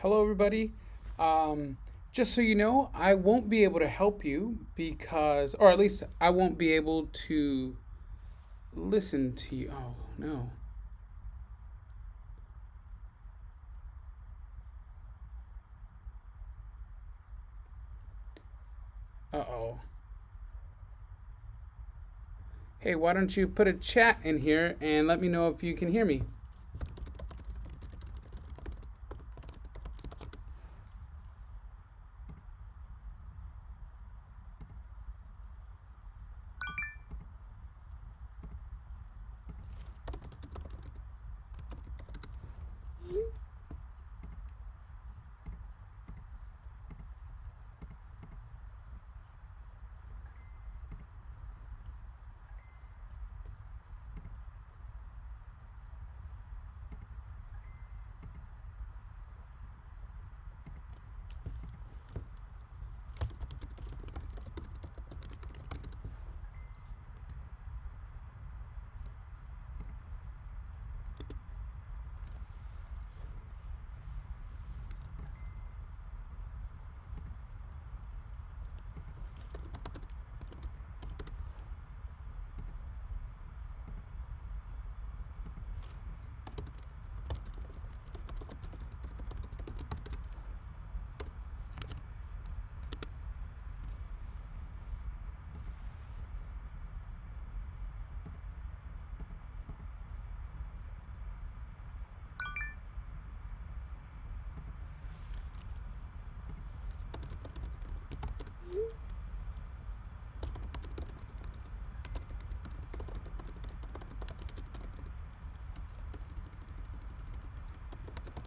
Hello, everybody. Um, just so you know, I won't be able to help you because, or at least I won't be able to listen to you. Oh, no. Uh oh. Hey, why don't you put a chat in here and let me know if you can hear me?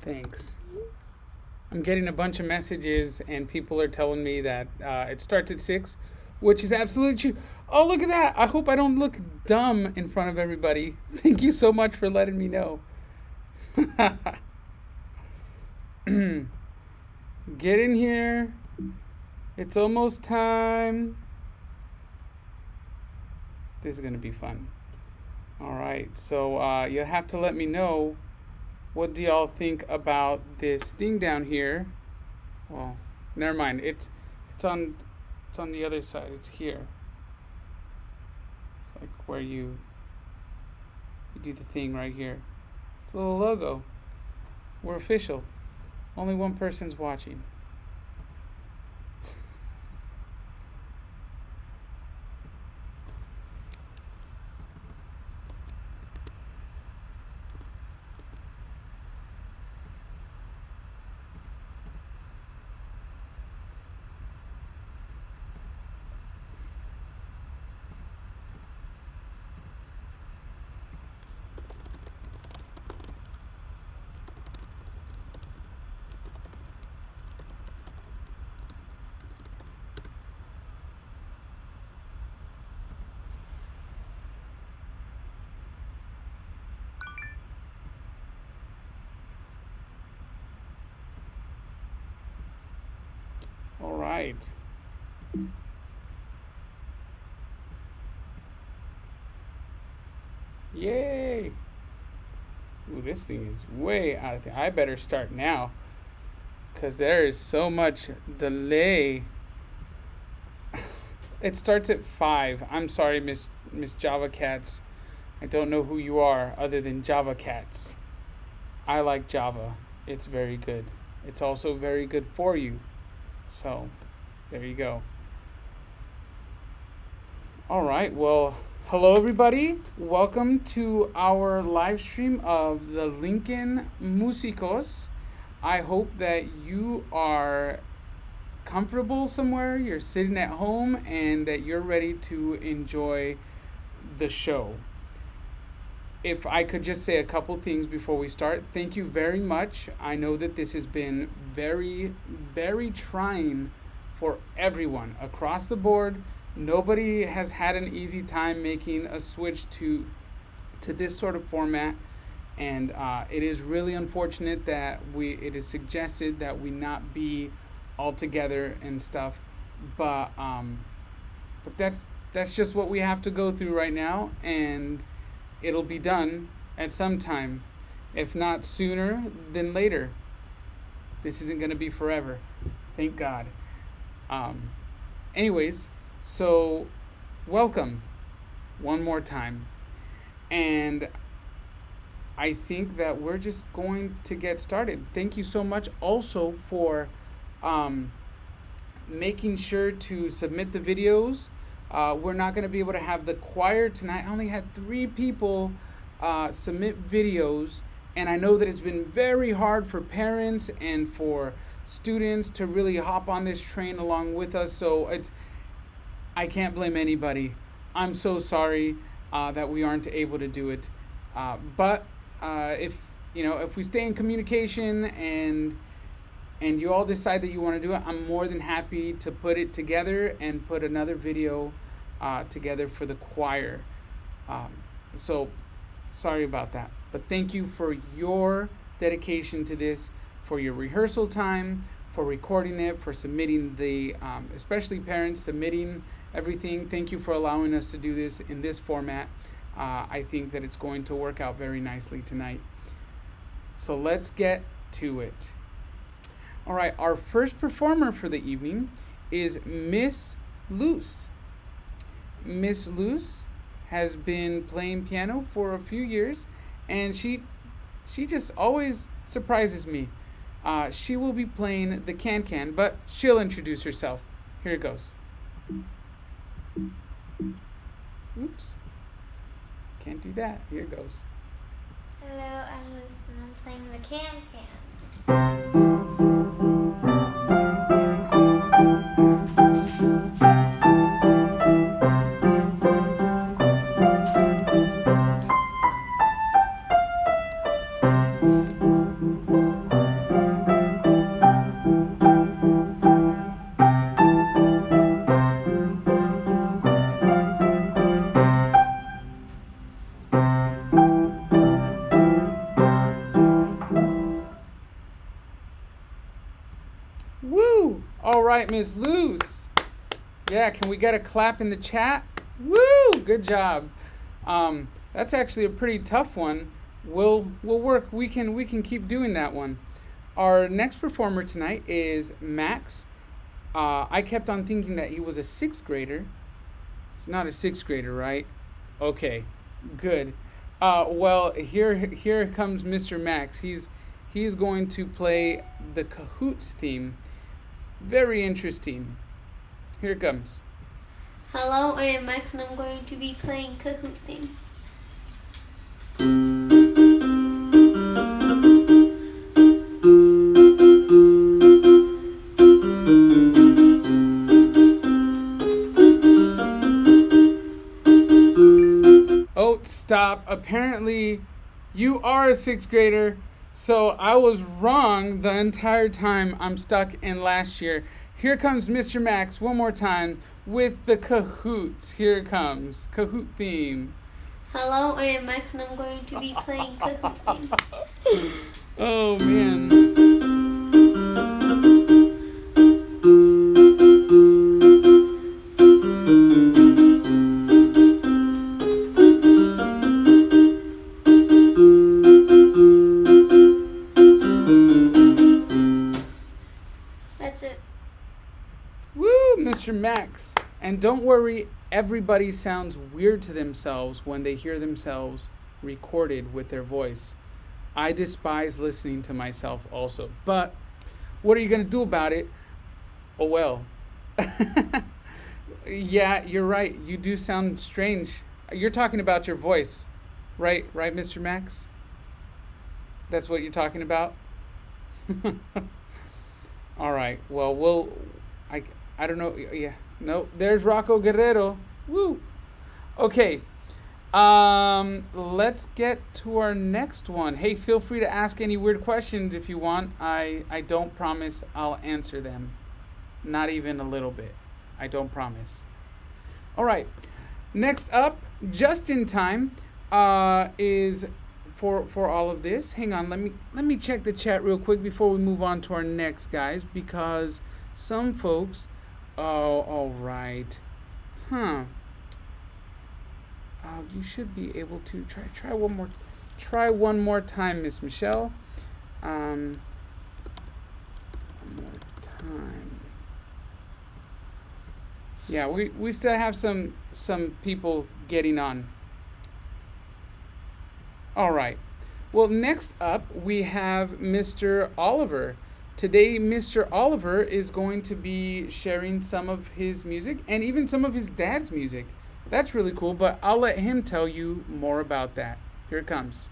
Thanks. I'm getting a bunch of messages, and people are telling me that it starts at 6, which is absolutely true. Oh, look at that. I hope I don't look dumb in front of everybody. Thank you so much for letting me know. Get in here. It's almost time. This is going to be fun. All right. So you'll have to let me know, what do y'all think about this thing down here? Well, never mind. It's on it's on the other side. It's here. It's like where you do the thing right here. It's a little logo. We're official. Only one person's watching. All right. Yay! Ooh, this thing is way out of I better start now, because there is so much delay. It starts at 5. I'm sorry, Miss Java Cats. I don't know who you are other than Java Cats. I like Java. It's very good. It's also very good for you. So, there you go. All right. Well, hello everybody. Welcome to our live stream of the Lincoln Musicos. I hope that you are comfortable somewhere, you're sitting at home, and that you're ready to enjoy the show. If I could just say a couple things before we start, thank you very much. I know that this has been very, very trying for everyone across the board. Nobody has had an easy time making a switch to this sort of format, and it is really unfortunate that we it is suggested that we not be all together and stuff, but that's just what we have to go through right now, and it'll be done at some time, if not sooner than later. This isn't going to be forever. Thank God. Um, anyways, so welcome one more time. And I think that we're just going to get started. Thank you so much also for um, making sure to submit the videos. We're not going to be able to have the choir tonight. I only had 3 people submit videos, and I know that it's been very hard for parents and for students to really hop on this train along with us. So I can't blame anybody. I'm so sorry that we aren't able to do it. But if if we stay in communication and you all decide that you want to do it, I'm more than happy to put it together and put another video together for the choir. So sorry about that. But thank you for your dedication to this, for your rehearsal time, for recording it, for submitting especially parents submitting everything. Thank you for allowing us to do this in this format. I think that it's going to work out very nicely tonight. So let's get to it. All right, our first performer for the evening is Miss Luce. Miss Luce has been playing piano for a few years, and she just always surprises me. She will be playing the can-can, but she'll introduce herself. Here it goes. Oops. Can't do that. Here it goes. Hello, I'm Luce and I'm playing the can-can. Woo! All right, Miss Luce. Yeah, can we get a clap in the chat? Woo! Good job. That's actually a pretty tough one. We'll work. We can keep doing that one. Our next performer tonight is Max. I kept on thinking that he was a 6th grader. He's not a 6th grader, right? Okay, good. Well, here comes Mr. Max. He's going to play the Cahoots theme. Very interesting. Here it comes. Hello, I am Max and I'm going to be playing Kahoot theme. Oh, stop. Apparently, you are a 6th grader. So I was wrong the entire time. I'm stuck in last year. Here comes Mr. Max one more time with the Cahoots. Here it comes. Kahoot theme. Hello, I am Max and I'm going to be playing Kahoot theme. Oh, man. That's it. Woo, Mr. Max. And don't worry, everybody sounds weird to themselves when they hear themselves recorded with their voice. I despise listening to myself also. But what are you going to do about it? Oh, well. Yeah, you're right. You do sound strange. You're talking about your voice, right? Right, Mr. Max? That's what you're talking about? All right. Well, I don't know. Yeah. No, there's Rocco Guerrero. Woo. Okay. Let's get to our next one. Hey, feel free to ask any weird questions if you want. I don't promise I'll answer them. Not even a little bit. I don't promise. All right. Next up, just in time, is for all of this. Hang on, let me check the chat real quick before we move on to our next guys, because some folks. Oh, all right. Huh. You should be able to try one more time, Miss Michelle. Yeah, we still have some people getting on. All right. Well, next up we have Mr. Oliver. Today, Mr. Oliver is going to be sharing some of his music and even some of his dad's music. That's really cool, but I'll let him tell you more about that. Here it comes.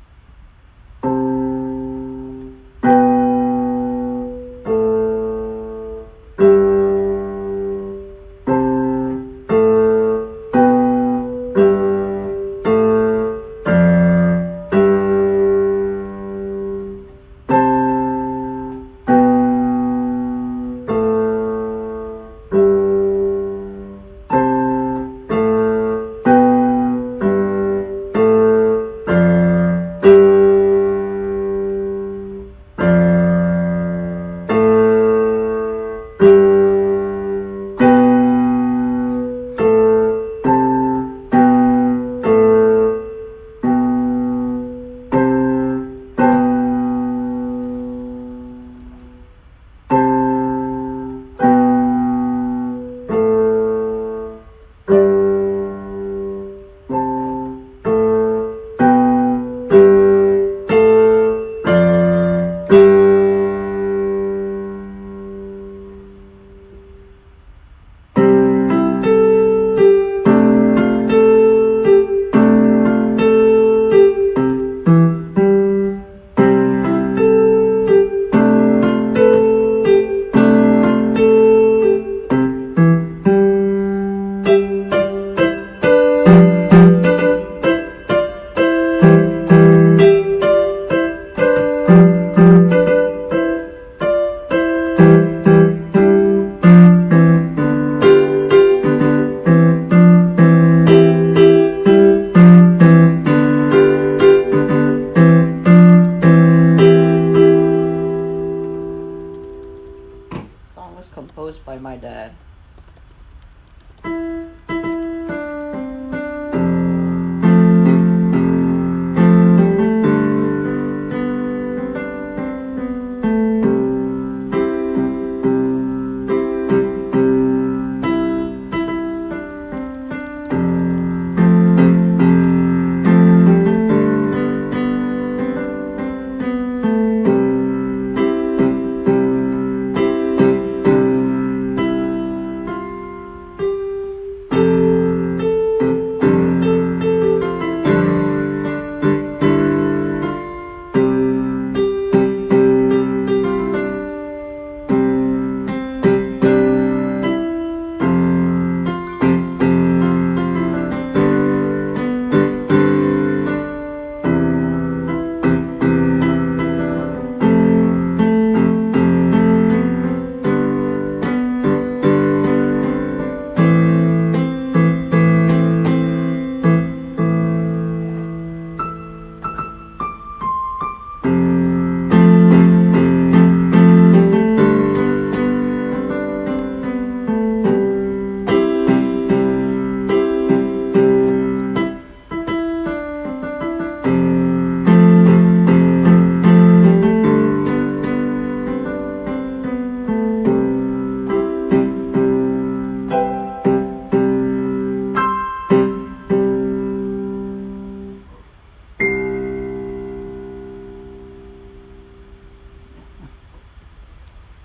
Song was composed by my dad.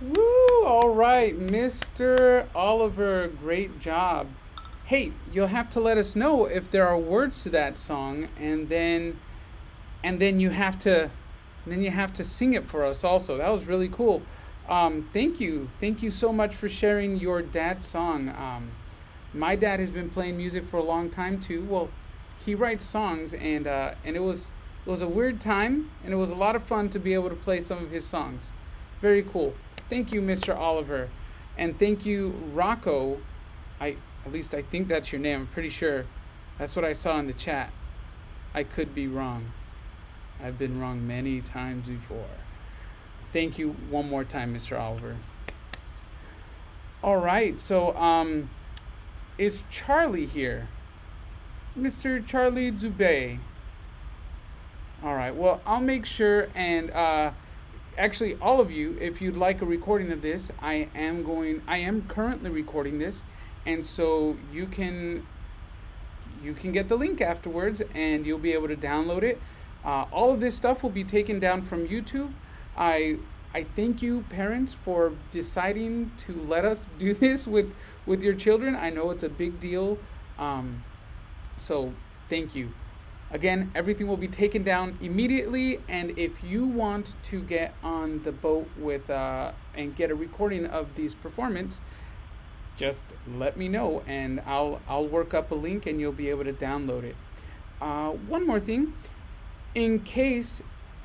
Woo! All right, Mr. Oliver, great job. Hey, you'll have to let us know if there are words to that song, and then you have to sing it for us also. That was really cool. Thank you so much for sharing your dad's song. My dad has been playing music for a long time too. Well, he writes songs, and it was a weird time, and it was a lot of fun to be able to play some of his songs. Very cool. Thank you, Mr. Oliver, and thank you, Rocco. I At least I think that's your name. I'm pretty sure. That's what I saw in the chat. I could be wrong. I've been wrong many times before. Thank you one more time, Mr. Oliver. All right, so is Charlie here? Mr. Charlie Zube. All right, well, I'll make sure and actually all of you, if you'd like a recording of this, I am currently recording this and so you can get the link afterwards, and you'll be able to download it. All of this stuff will be taken down from YouTube. I I thank you, parents, for deciding to let us do this with your children. I know it's a big deal, um, so thank you. Again, everything will be taken down immediately, and if you want to get on the boat with and get a recording of these performance, just let me know, and I'll work up a link, and you'll be able to download it. One more thing, in case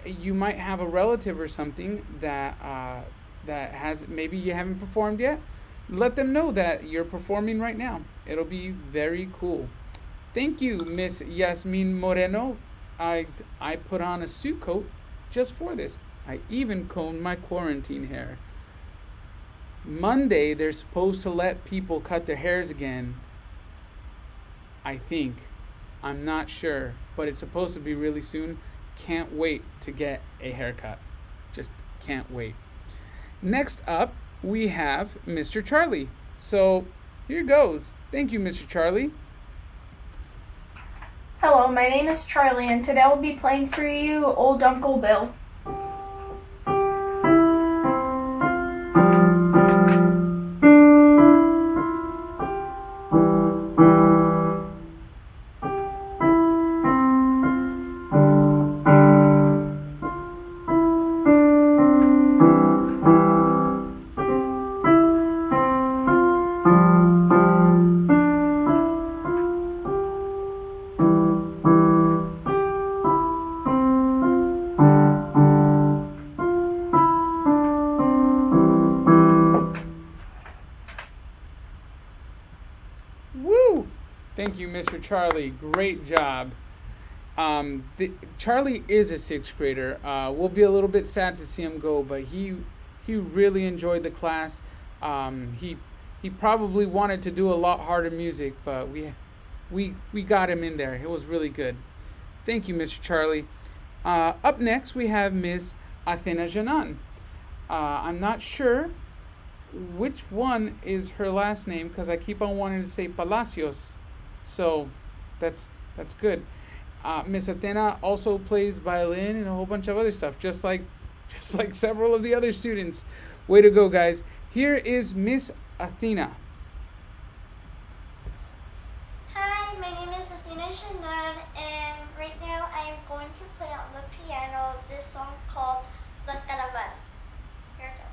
you might have a relative or something that has maybe you haven't performed yet, let them know that you're performing right now. It'll be very cool. Thank you, Miss Yasmin Moreno. I put on a suit coat just for this. I even combed my quarantine hair. Monday, they're supposed to let people cut their hairs again. I think. I'm not sure, but it's supposed to be really soon. Can't wait to get a haircut. Just can't wait. Next up, we have Mr. Charlie. So here goes. Thank you, Mr. Charlie. Hello, my name is Charlie, and today I'll be playing for you Old Uncle Bill. Woo! Thank you, Mr. Charlie. Great job. Charlie is a sixth grader. We'll be a little bit sad to see him go, but he really enjoyed the class. He probably wanted to do a lot harder music, but we got him in there. It was really good. Thank you, Mr. Charlie. Up next, we have Miss Athena Janan. I'm not sure which one is her last name because I keep on wanting to say Palacios. So that's good. Miss Athena also plays violin and a whole bunch of other stuff, just like several of the other students. Way to go, guys. Here is Miss Athena. Hi, my name is Athena Shannon, and right now I am going to play on the piano this song called La Caravana. Here it goes.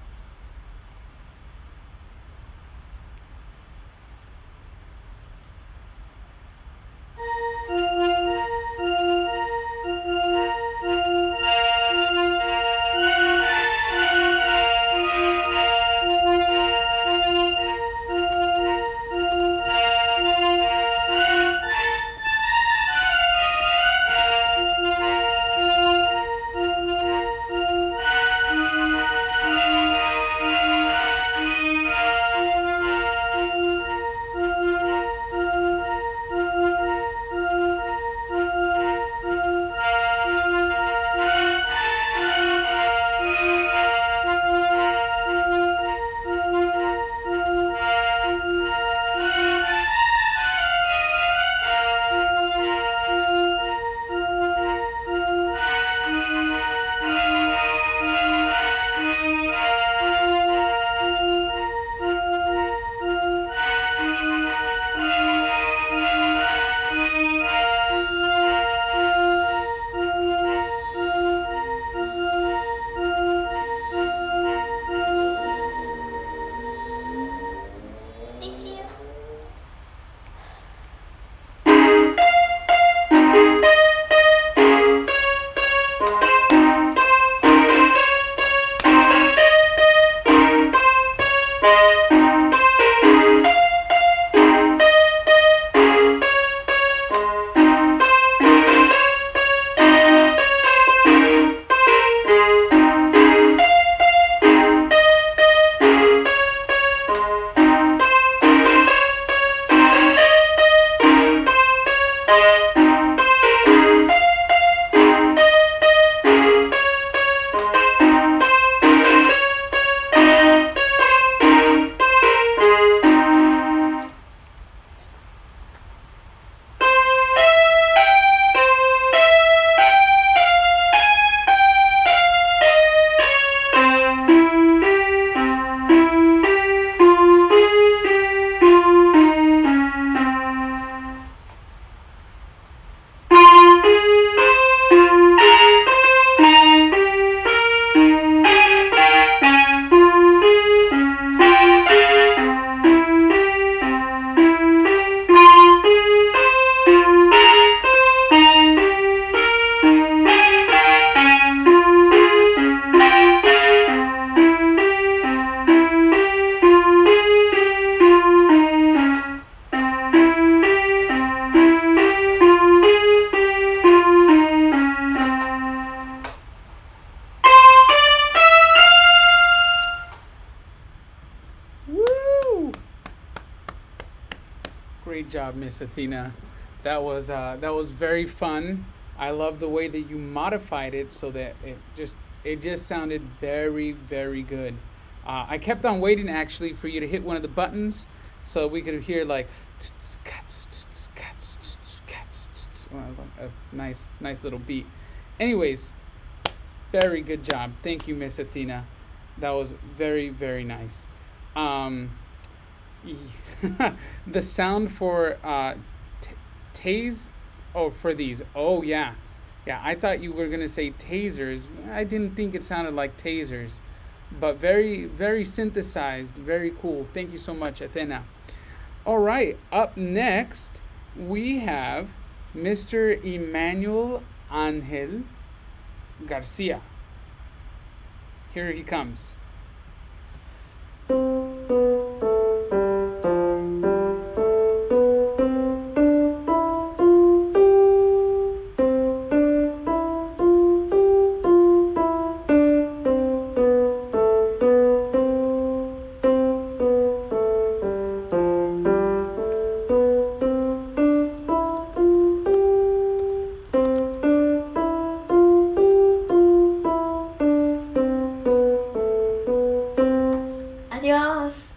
Great job, Miss Athena. That was very fun. I love the way that you modified it so that it just sounded very very good. I kept on waiting actually for you to hit one of the buttons so we could hear like a nice little beat. Anyways, very good job. Thank you, Miss Athena. That was very very nice. Um, the sound for tase. Oh, for these. Oh yeah, yeah. I thought you were gonna say tasers. I didn't think it sounded like tasers, but very very synthesized. Very cool. Thank you so much, Athena. All right. Up next, we have Mr. Emmanuel Angel Garcia. Here he comes. Adiós.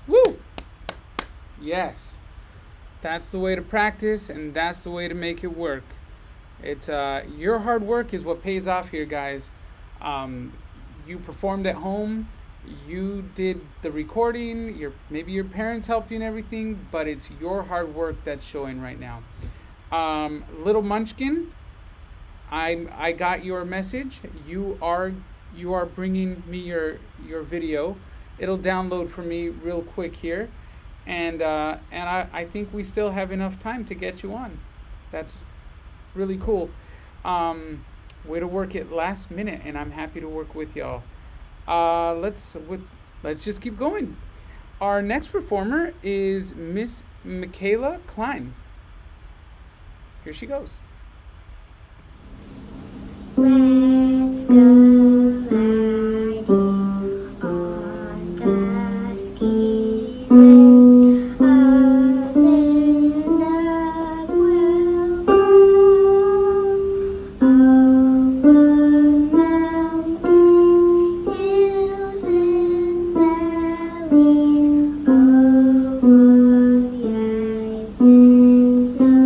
Woo! Yes, that's the way to practice, and that's the way to make it work. It's your hard work is what pays off here, guys. Um, you performed at home. You did the recording. Maybe your parents helped you and everything, but it's your hard work that's showing right now. Little Munchkin, I got your message. You are bringing me your video. It'll download for me real quick here, and I think we still have enough time to get you on. That's really cool. Way to work it last minute, and I'm happy to work with y'all. Let's just keep going. Our next performer is Miss Michaela Klein. Here she goes. Let's go riding on the ski lift. Up and up we'll go over mountains, hills and valleys, over the ice and snow.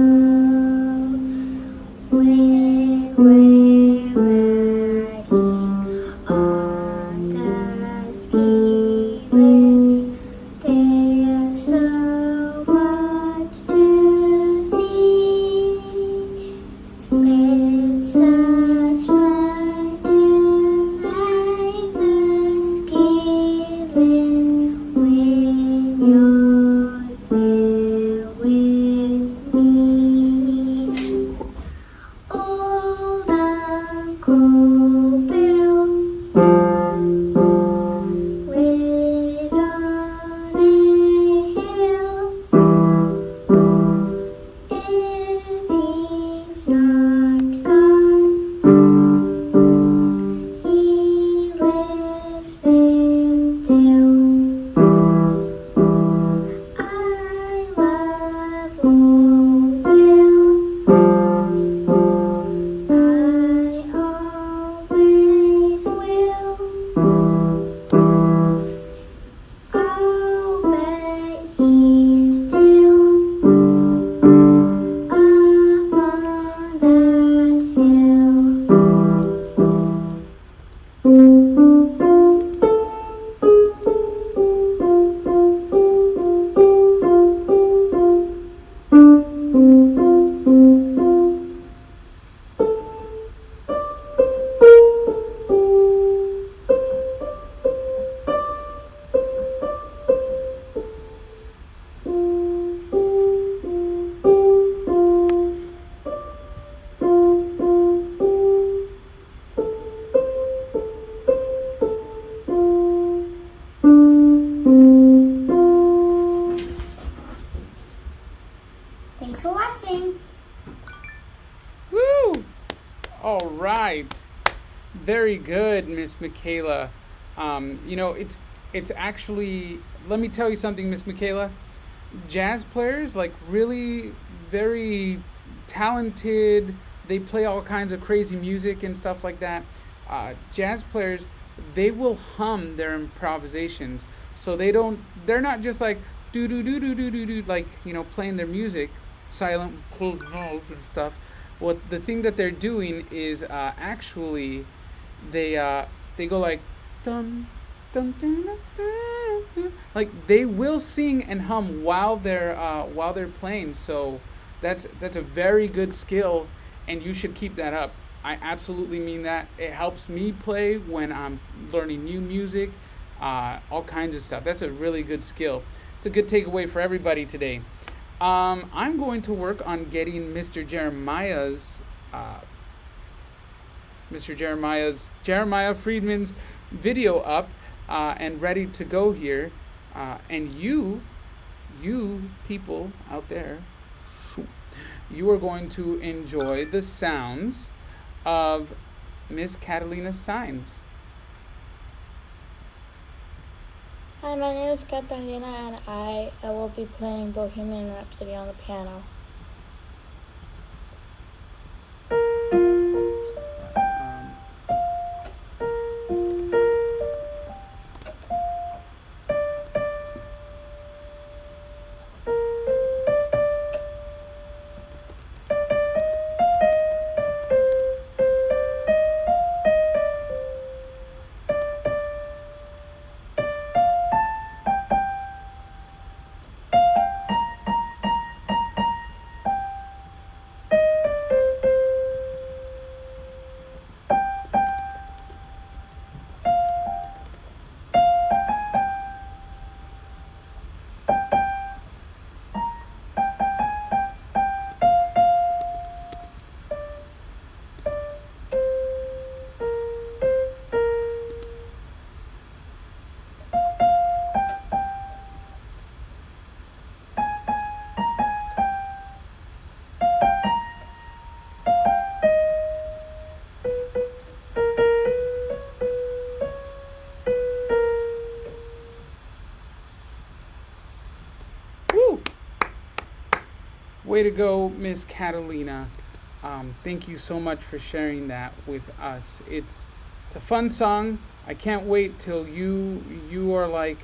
We're riding on the ski lift. There's so much to see. It's such fun to ride the ski lift when you're there with me. Old Uncle Bill lived on a hill. If he's not gone, he lives there still. right. Very good, Miss Michaela. It's actually, let me tell you something, Miss Michaela. Jazz players, like really very talented, they play all kinds of crazy music and stuff like that. Jazz players, they will hum their improvisations. So they're not just like do do do do do do do, like, playing their music, silent, closed mouth and stuff. What the thing that they're doing is actually they go like dum dum dum dum dum, dum. Like they will sing and hum while they're playing. So that's a very good skill, and you should keep that up. I absolutely mean that. It helps me play when I'm learning new music, all kinds of stuff. That's a really good skill. It's a good takeaway for everybody today. I'm going to work on getting uh, Jeremiah Friedman's video up and ready to go here. And you people out there, you are going to enjoy the sounds of Miss Catalina's signs. Hi, my name is Catalina and I will be playing Bohemian Rhapsody on the piano. Woo! Way to go, Miss Catalina. Thank you so much for sharing that with us. It's a fun song. I can't wait till you are like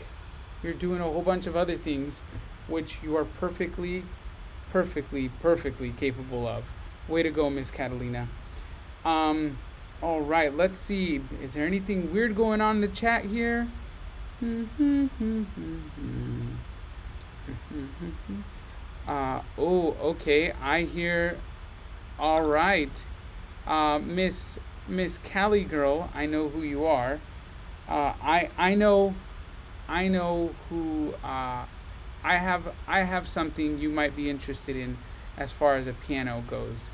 you're doing a whole bunch of other things, which you are perfectly capable of. Way to go, Miss Catalina. All right, let's see. Is there anything weird going on in the chat here? Oh, okay. I hear. All right, Miss Cali girl. I know who you are. I know who. I have something you might be interested in, as far as a piano goes.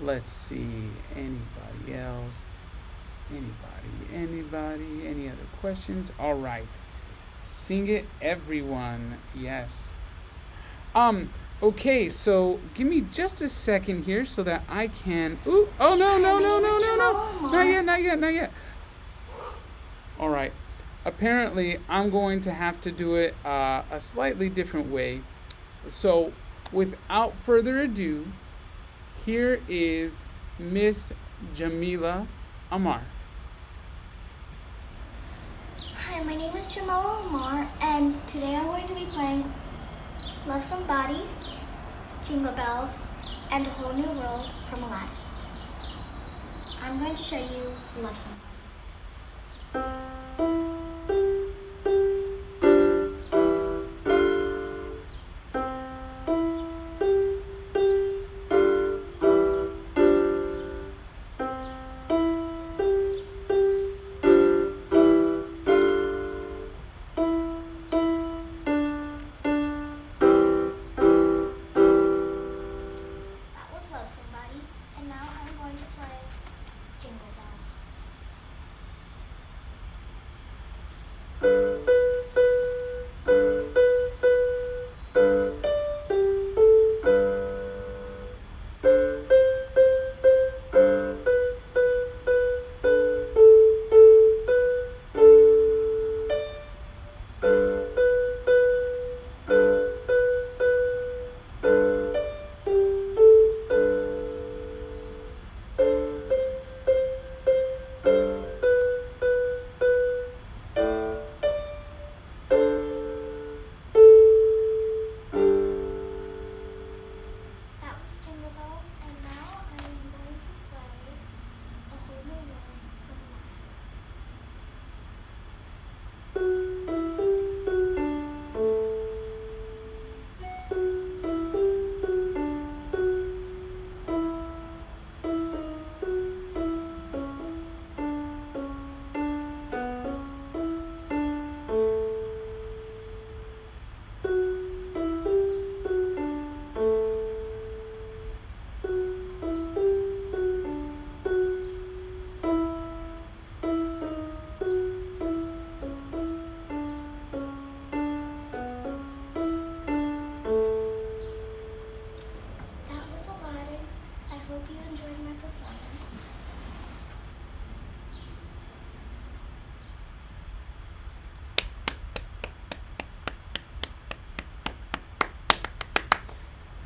Let's see. Anybody else? Anybody? Any other questions? All right. Sing it, everyone. Yes. Okay, so give me just a second here so that I can. Ooh, oh no, no, no, no, no, no. Not yet. All right. Apparently, I'm going to have to do it a slightly different way. So, without further ado, here is Miss Jamila Amar. Hi, my name is Jamila Omar, and today I'm going to be playing Love Somebody, Jingle Bells, and A Whole New World from Aladdin. I'm going to show you Love Somebody. That was Love Somebody, and now I'm going to play Jingle Bells.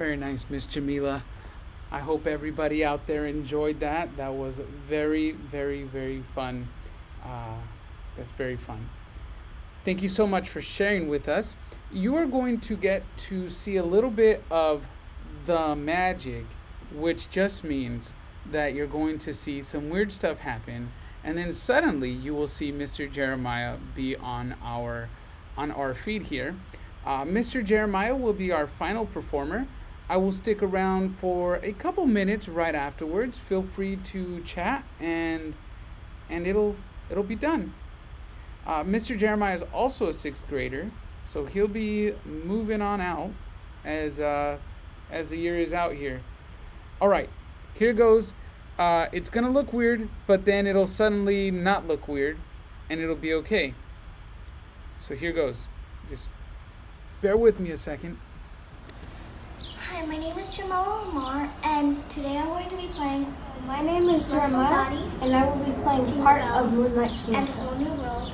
Very nice, Miss Jamila. I hope everybody out there enjoyed that. That was very, very, very fun. Uh, that's very fun. Thank you so much for sharing with us. You are going to get to see a little bit of the magic, which just means that you're going to see some weird stuff happen, and then suddenly you will see Mr. Jeremiah be on our feed here. Mr. Jeremiah will be our final performer. I will stick around for a couple minutes right afterwards. Feel free to chat, and it'll be done. Mr. Jeremiah is also a sixth grader, so he'll be moving on out as the year is out here. All right, here goes. It's gonna look weird, but then it'll suddenly not look weird, and it'll be okay. So here goes. Just bear with me a second. Hi, my name is Jamala Omar, and today I'm going to be playing My name is Love Jeremiah, Somebody, and I will be playing Jingle part Bells, of Moonlight and Sonata. Whole New World.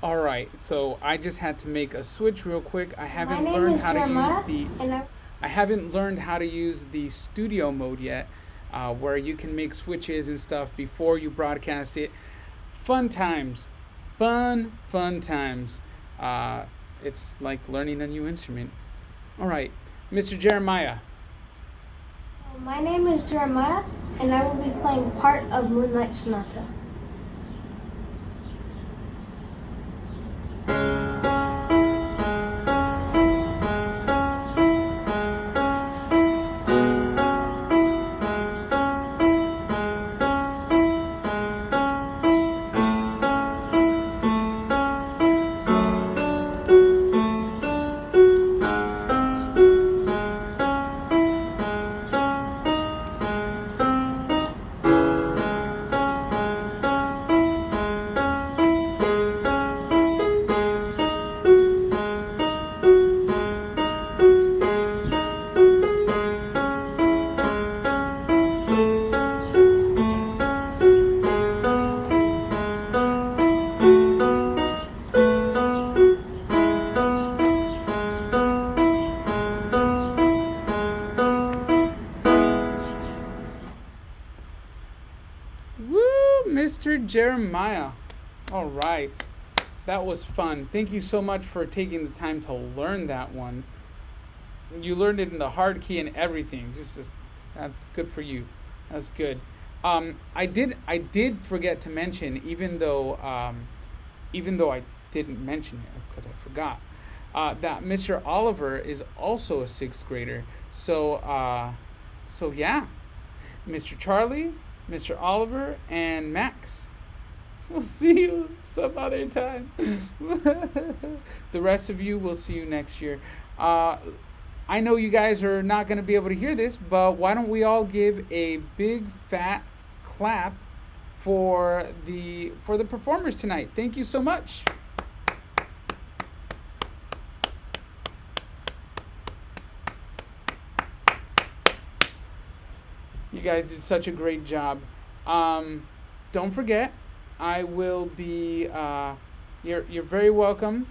All right, so I just had to make a switch real quick. I My haven't name learned is how to Jeremiah, use and I haven't learned how to use the studio mode yet, where you can make switches and stuff before you broadcast it. Fun times, fun times. It's like learning a new instrument. All right, Mr. Jeremiah. My name is Jeremiah, and I will be playing part of Moonlight Sonata. Woo, Mr. Jeremiah. All right. That was fun. Thank you so much for taking the time to learn that one. You learned it in the hard key and everything. That's good for you. That's good. I did forget to mention, even though I didn't mention it because I forgot, that Mr. Oliver is also a sixth grader. So yeah, Mr. Charlie, Mr. Oliver, and Max. We'll see you some other time. The rest of you, we'll see you next year. I know you guys are not going to be able to hear this, but why don't we all give a big fat clap for the performers tonight? Thank you so much. You guys did such a great job. Don't forget, I will be. You're very welcome,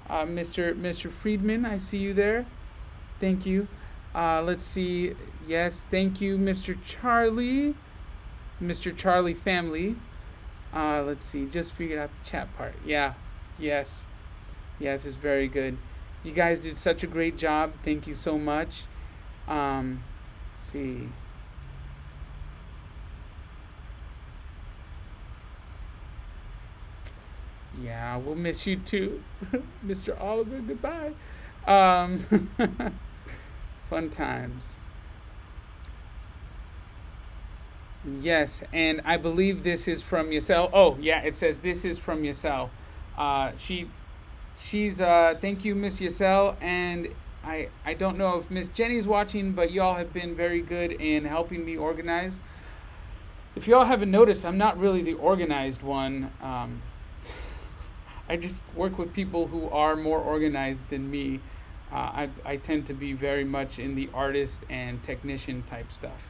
Mr. Friedman. I see you there. Thank you. Let's see. Yes, thank you, Mr. Charlie. Mr. Charlie family. Let's see. Just figured out the chat part. Yeah. Yes. Yes, it's very good. You guys did such a great job. Thank you so much. Let's see. Yeah, we'll miss you too, Mr. Oliver. Goodbye. Fun times. Yes, and I believe this is from Yasel. Oh, yeah, it says this is from Yasel. She's thank you, Miss Yasel, and I don't know if Miss Jenny's watching, but y'all have been very good in helping me organize. If y'all haven't noticed, I'm not really the organized one. I just work with people who are more organized than me. I tend to be very much in the artist and technician type stuff.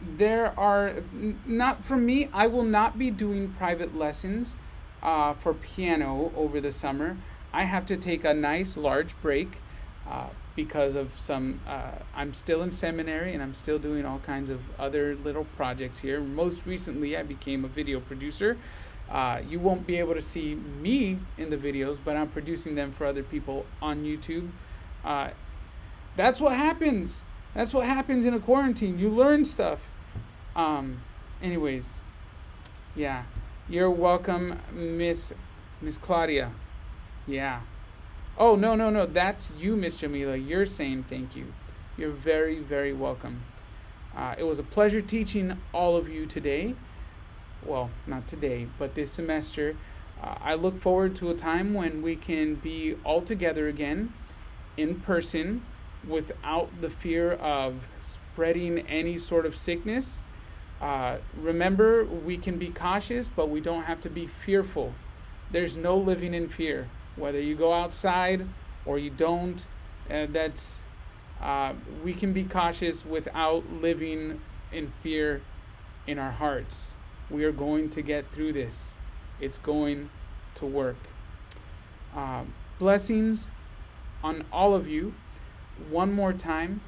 there are not from me. I will not be doing private lessons for piano over the summer. I have to take a nice large break because of some. I'm still in seminary and I'm still doing all kinds of other little projects here. Most recently, I became a video producer. You won't be able to see me in the videos, but I'm producing them for other people on YouTube. Uh, that's what happens. That's what happens in a quarantine. You learn stuff. Anyways, yeah. You're welcome, Miss Claudia. Yeah. Oh, no. That's you, Miss Jamila. You're saying thank you. You're very, very welcome. It was a pleasure teaching all of you today. Well, not today, but this semester. I look forward to a time when we can be all together again in person without the fear of spreading any sort of sickness. Remember, we can be cautious, but we don't have to be fearful. There's no living in fear. Whether you go outside or you don't, we can be cautious without living in fear in our hearts. We are going to get through this. It's going to work. Blessings on all of you one more time.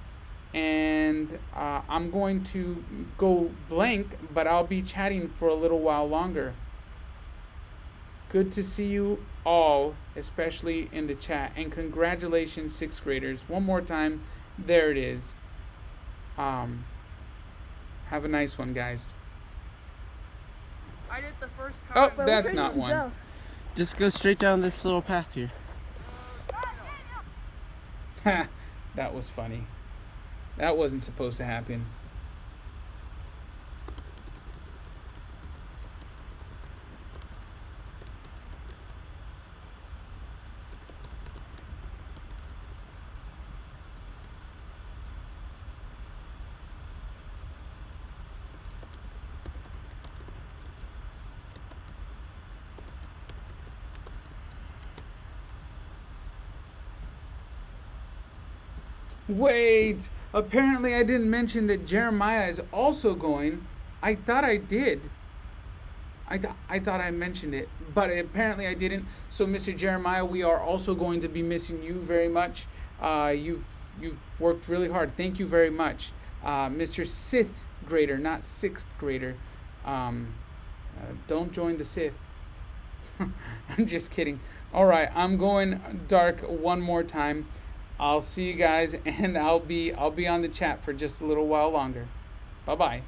And I'm going to go blank, but I'll be chatting for a little while longer. Good to see you all, especially in the chat. And congratulations, sixth graders. One more time. There it is. Have a nice one, guys. I did the first time. Oh, But that's where not did you one. go? Just go straight down this little path here. That was funny. That wasn't supposed to happen. Wait! Apparently, I didn't mention that Jeremiah is also going. I thought I did. I thought I mentioned it, but apparently I didn't. So, Mr. Jeremiah, we are also going to be missing you very much. You've worked really hard. Thank you very much, Mr. Sixth grader, not sixth grader. Don't join the Sith. I'm just kidding. All right, I'm going dark one more time. I'll see you guys, and I'll be on the chat for just a little while longer. Bye bye.